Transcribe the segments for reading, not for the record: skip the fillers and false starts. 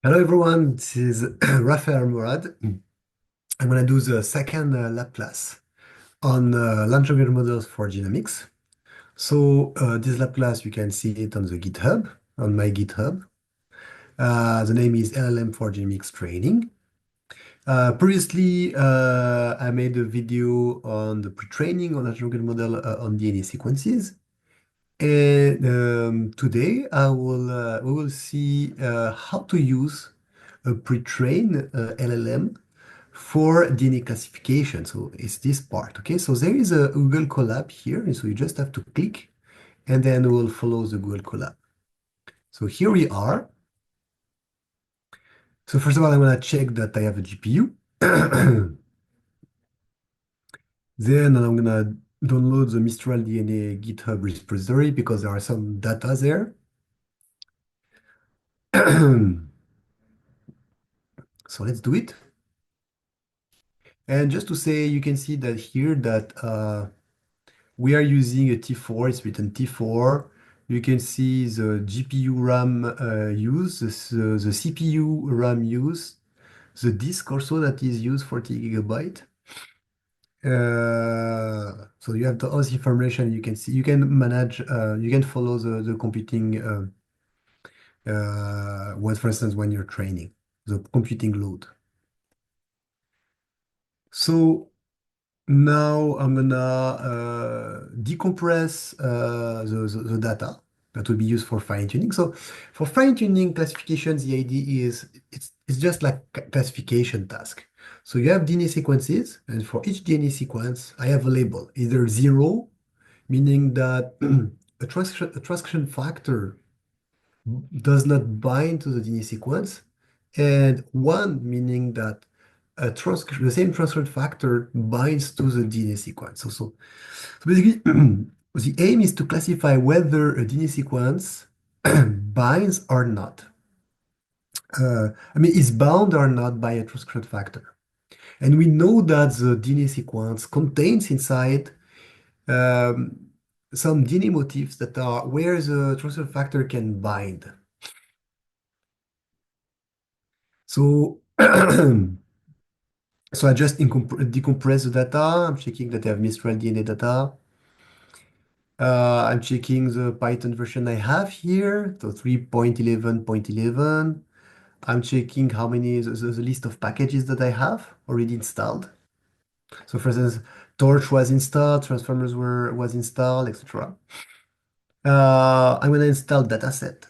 Hello everyone, this is Raphael Murad. I'm going to do the second lab class on large language models for genomics. This lab class, you can see it on the GitHub, on my GitHub. The name is LLM for genomics training. Previously, I made a video on the pre-training on large language model on DNA sequences. And today we will see how to use a pre-trained LLM for DNA classification. So it's this part, okay? So there is a Google Colab here, and so you just have to click, and then we'll follow the Google Colab. So here we are. So first of all, I'm gonna check that I have a GPU. Then I'm gonna download the Mistral DNA GitHub repository because there are some data there. So let's do it. And just to say, you can see that here that we are using a T4, it's written T4. You can see the GPU RAM use, the CPU RAM use, the disk also that is used 40 gigabyte. So you have all the information you can see. You can manage, you can follow the computing, for instance, when you're training, the computing load. So now I'm gonna decompress the data that will be used for fine tuning. So for fine tuning classifications, the idea is it's just like classification task. So you have DNA sequences, and for each DNA sequence, I have a label, either zero, meaning that a transcription factor does not bind to the DNA sequence, and one, meaning that the same transcript factor binds to the DNA sequence. So basically, the aim is to classify whether a DNA sequence binds or not. Is bound or not by a transcript factor. And we know that the DNA sequence contains inside um, some DNA motifs that are where the transcript factor can bind. So, so I just decompress the data. I'm checking that I have Mistral DNA data. I'm checking the Python version I have here, so 3.11.11. I'm checking how many, the list of packages that I have already installed. So for instance, Torch was installed, Transformers was installed, etc. I'm going to install dataset,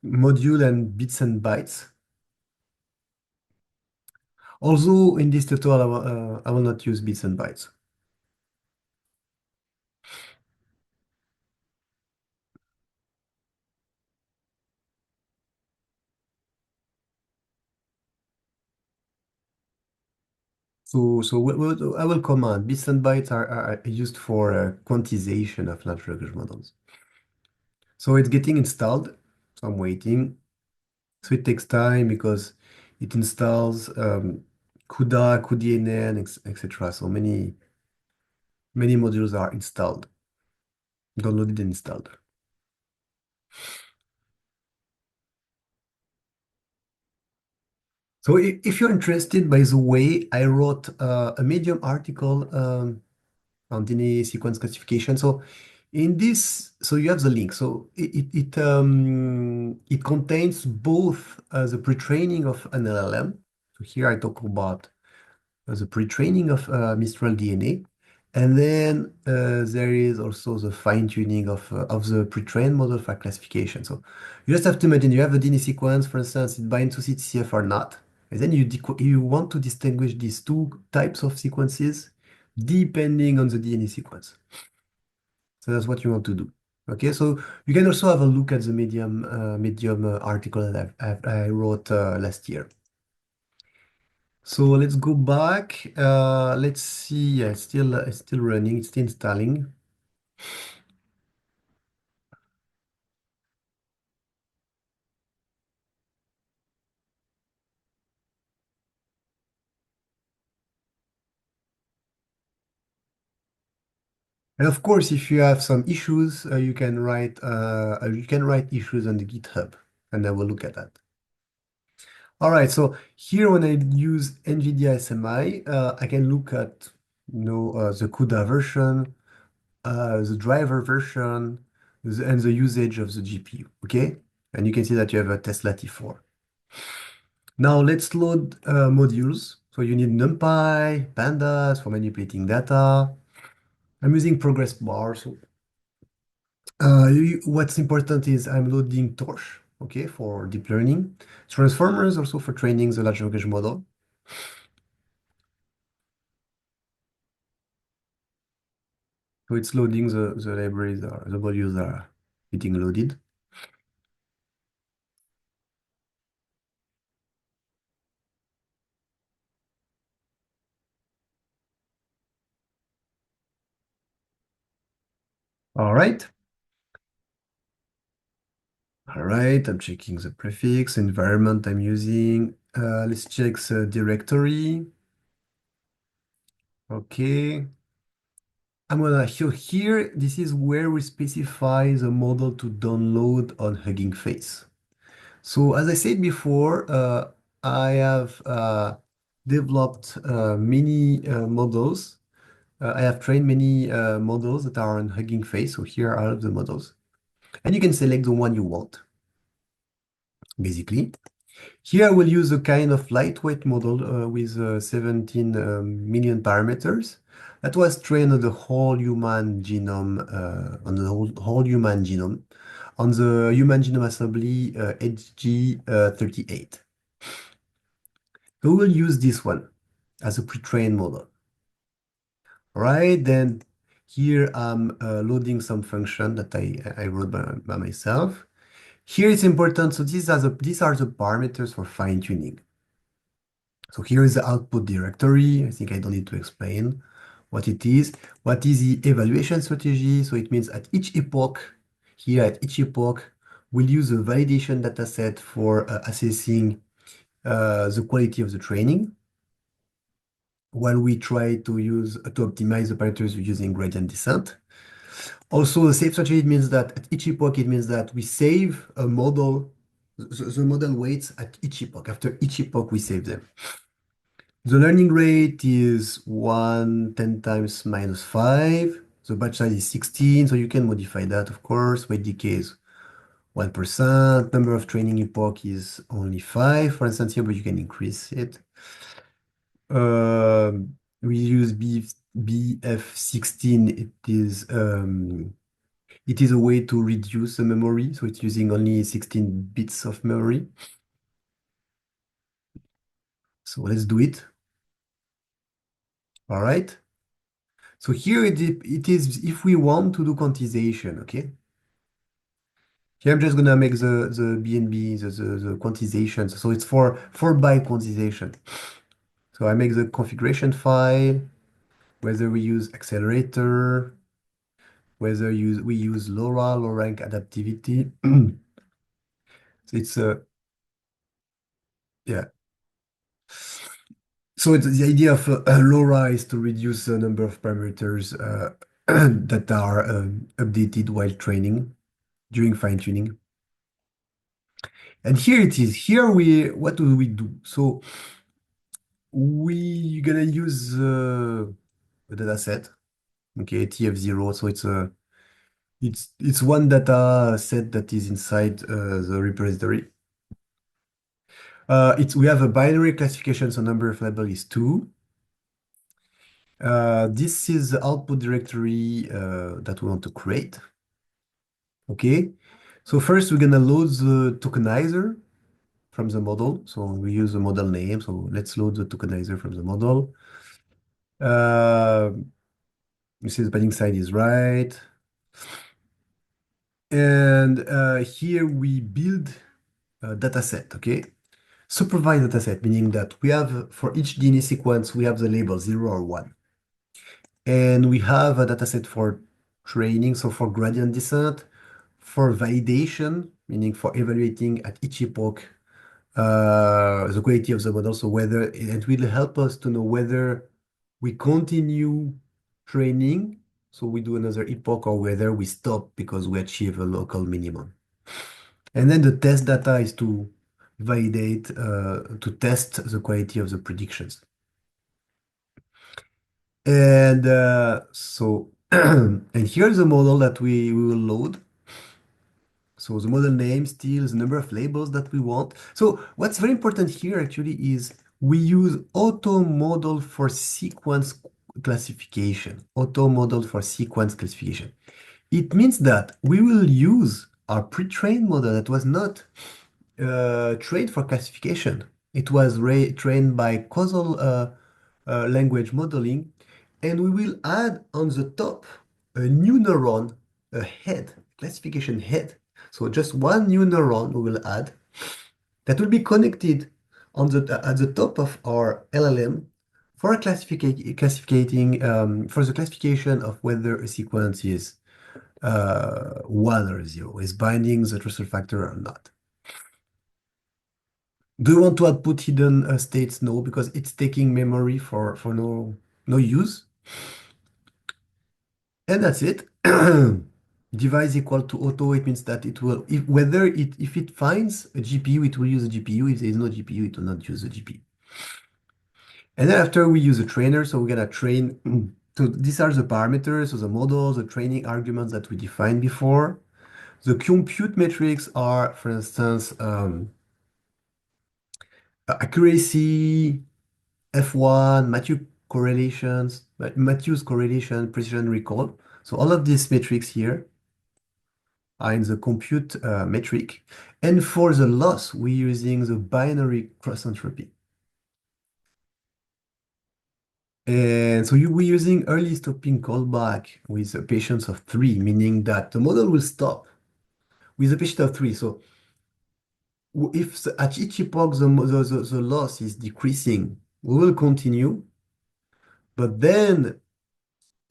module and bits and bytes. Although in this tutorial, I will not use bits and bytes. I will command. Bits and bytes are used for quantization of large language models. So it's getting installed. So I'm waiting. So it takes time because it installs CUDA, cuDNN, etc. So many modules are installed, downloaded and installed. So if you're interested, by the way, I wrote a Medium article on DNA sequence classification. So in this, so you have the link. So it contains both the pre-training of an LLM. So here I talk about the pre-training of Mistral DNA. And then there is also the fine-tuning of the pre-trained model for classification. So you just have to imagine you have a DNA sequence, for instance, it binds to CTCF or not. And then you want to distinguish these two types of sequences depending on the DNA sequence. So that's what you want to do. Okay, so you can also have a look at the Medium article that I wrote last year. So let's go back. Let's see. Yeah, it's still running. It's still installing. And of course, if you have some issues, you can write issues on the GitHub. and then we'll look at that. All right, so here when I use NVIDIA SMI, I can look at the CUDA version, the driver version, and the usage of the GPU, okay? And you can see that you have a Tesla T4. Now let's load modules. So you need NumPy, Pandas for manipulating data. I'm using progress bar. So what's important is I'm loading Torch, okay, for deep learning. Transformers also for training the large language model. So it's loading the libraries, the modules are getting loaded. All right. All right, I'm checking the prefix, environment I'm using. Let's check the directory. Okay. So here, this is where we specify the model to download on Hugging Face. So as I said before, I have developed many models. I have trained many models that are on Hugging Face. So here are all of the models. And you can select the one you want, basically. Here I will use a kind of lightweight model with 17 million parameters that was trained on the whole human genome, on the whole human genome, on the Human Genome Assembly HG38. We will use this one as a pre-trained model. All right, then here I'm loading some function that I wrote by myself. Here it's important, so these are the parameters for fine-tuning. So here is the output directory. I think I don't need to explain what it is. What is the evaluation strategy? So it means at each epoch, here at each epoch, we'll use a validation dataset for assessing the quality of the training while we try to optimize the parameters using gradient descent. Also, the save strategy means that at each epoch, it means that we save a model, the model weights at each epoch. After each epoch, we save them. The learning rate is 1 10 times minus 5. The batch size is 16, so you can modify that, of course. Weight decay is 1%. Number of training epoch is only 5, for instance, here, but you can increase it. We use BF16. It is a way to reduce the memory, so it's using only 16 bits of memory. So let's do it. All right. So here it is if we want to do quantization, okay? Here I'm just gonna make the BNB, the quantization. So it's for byte quantization. So I make the configuration file, whether we use accelerator, whether we use LoRa, low rank adaptivity. So it's yeah. So the idea of LoRa is to reduce the number of parameters that are updated while training during fine-tuning. And here it is. What do we do? So we gonna use a data set, okay, TF0. So it's one data set that is inside the repository. We have a binary classification, so number of label is 2. This is the output directory that we want to create. Okay, so first we're gonna load the tokenizer from the model. So we use the model name. So let's load the tokenizer from the model. You see the padding size is right. And here we build a data set, okay? Supervised data set, meaning that we have, for each DNA sequence, we have the label 0 or 1. And we have a data set for training, so for gradient descent, for validation, meaning for evaluating at each epoch the quality of the model. So whether it will help us to know whether we continue training, so we do another epoch, or whether we stop because we achieve a local minimum. And then the test data is to validate, to test the quality of the predictions. And and here's the model that we will load. So the model name, still the number of labels that we want. So what's very important here actually is we use auto model for sequence classification. Auto model for sequence classification. It means that we will use our pre-trained model that was not trained for classification. It was trained by causal language modeling, and we will add on the top a new neuron, a head, classification head. So just one new neuron we will add that will be connected on at the top of our LLM for classificating for the classification of whether a sequence is 1 or 0, is binding the transfer factor or not. Do you want to output hidden states? No, because it's taking memory for no use. And that's it. Device equal to auto, it means that it will, if it finds a GPU, it will use a GPU. If there is no GPU, it will not use the GPU. And then after we use a trainer, so we're gonna train. So these are the parameters, so the models, the training arguments that we defined before. The compute metrics are, for instance, accuracy, F1, Matthews correlation, precision recall. So all of these metrics here are in the compute metric. And for the loss, we're using the binary cross entropy. And so we're using early stopping callback with a patience of 3, meaning that the model will stop with a patience of 3. So if at each epoch the loss is decreasing, we will continue. But then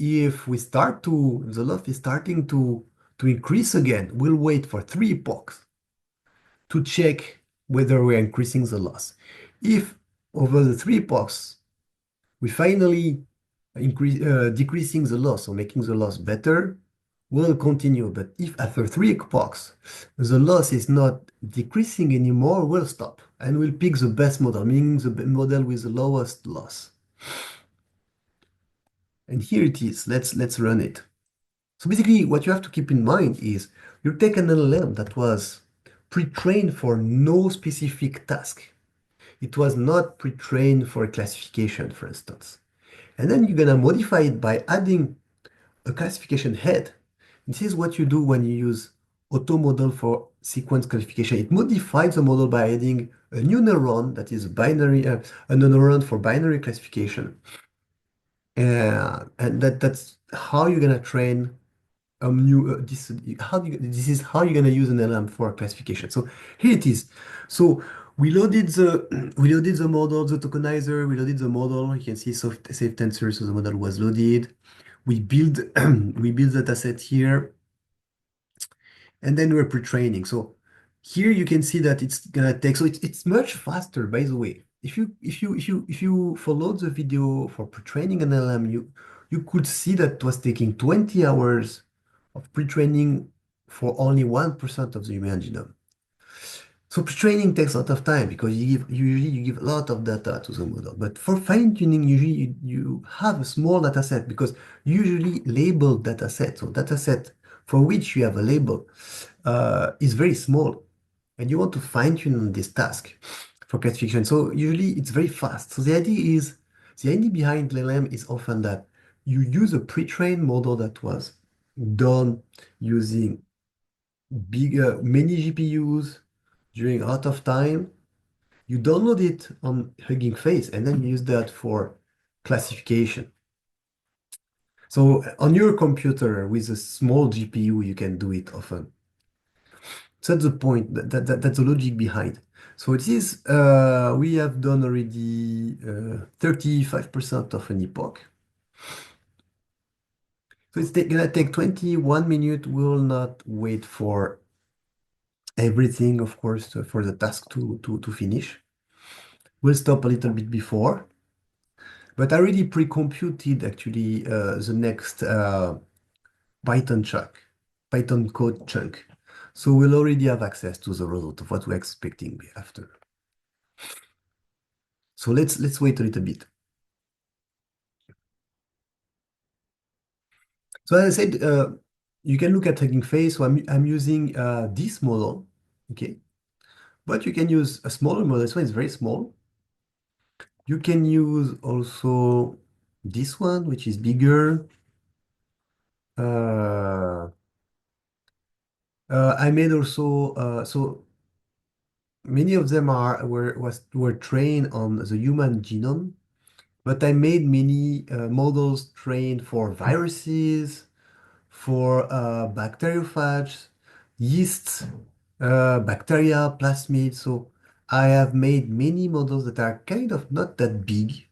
if the loss is starting to increase again, we'll wait for 3 epochs to check whether we're increasing the loss. If over the 3 epochs, we finally decreasing the loss or making the loss better, we'll continue. But if after 3 epochs, the loss is not decreasing anymore, we'll stop and we'll pick the best model, meaning the model with the lowest loss. And here it is. Let's run it. So basically, what you have to keep in mind is you take an LLM that was pre-trained for no specific task. It was not pre-trained for classification, for instance. And then you're going to modify it by adding a classification head. This is what you do when you use auto model for sequence classification. It modifies the model by adding a new neuron that is binary, a neuron for binary classification. And that's how you're going to train this is how you're gonna use an LM for classification. So here it is. So we loaded the model, the tokenizer, we loaded the model. You can see safe tensor, so the model was loaded. We build we build the dataset here, and then we're pre-training. So here you can see that it's gonna take, so it's much faster, by the way. If you followed the video for pre-training an LM, you could see that it was taking 20 hours of pre-training for only 1% of the human genome. So pre-training takes a lot of time because usually you give a lot of data to the model. But for fine-tuning, usually you have a small data set because usually labeled data set, so data set for which you have a label, is very small. And you want to fine-tune on this task for classification. So usually it's very fast. So the idea behind LLM is often that you use a pre-trained model that was done using many GPUs during a lot of time. You download it on Hugging Face and then you use that for classification. So on your computer with a small GPU, you can do it often. So that's the point, that's the logic behind. So it is, we have done already 35% of an epoch. So it's gonna take 21 minutes. We will not wait for everything, of course, for the task to finish. We'll stop a little bit before, but I already pre-computed actually the next Python code chunk. So we'll already have access to the result of what we're expecting after. So let's wait a little bit. So as I said, you can look at Hugging Face. So I'm using this model, okay? But you can use a smaller model. This one is very small. You can use also this one, which is bigger. Uh, I made also so many of them were trained on the human genome, but I made many models trained for viruses, for bacteriophages, yeasts, bacteria, plasmids. So I have made many models that are kind of not that big,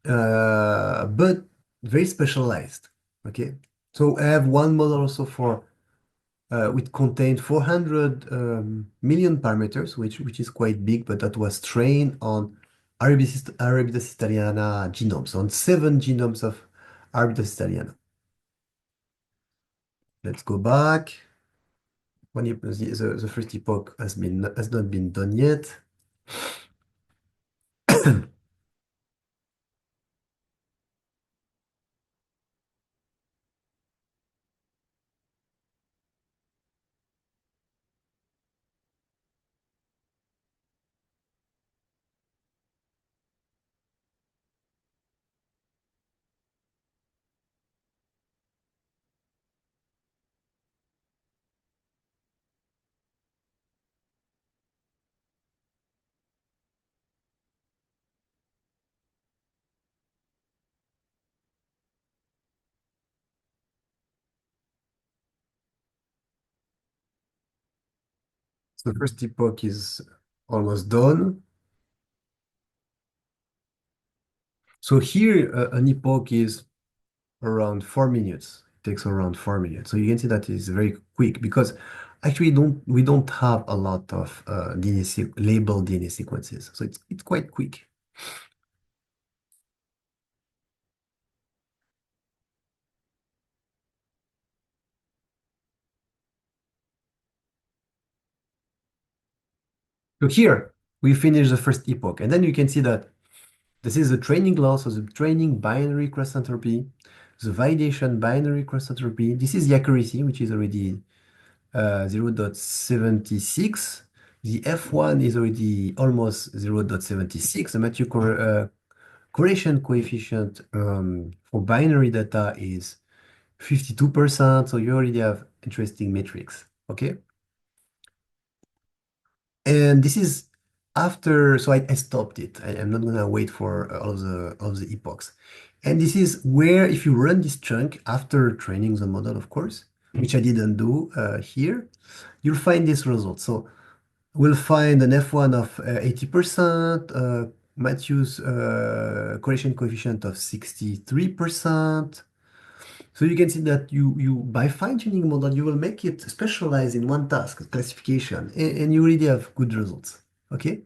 but very specialized. Okay. So I have one model also for which contained 400 million parameters, which is quite big, but that was trained on Arabidopsis thaliana genomes, on 7 genomes of Arabidopsis thaliana. Let's go back. The first epoch has not been done yet. So the first epoch is almost done. So here, an epoch is around 4 minutes. It takes around 4 minutes. So you can see that it's very quick because actually we don't have a lot of labeled DNA sequences. So it's quite quick. So here we finish the first epoch, and then you can see that this is the training loss, so the training binary cross entropy, the validation binary cross entropy. This is the accuracy, which is already 0.76. The F1 is already almost 0.76. The correlation coefficient for binary data is 52%. So you already have interesting metrics. Okay. And this is after, so I stopped it. I'm not gonna wait for all of the epochs. And this is where if you run this chunk after training the model, of course, which I didn't do here, you'll find this result. So we'll find an F1 of 80%, Matthew's correlation coefficient of 63%. So you can see that you by fine-tuning a model, you will make it specialize in one task, classification, and you already have good results. Okay?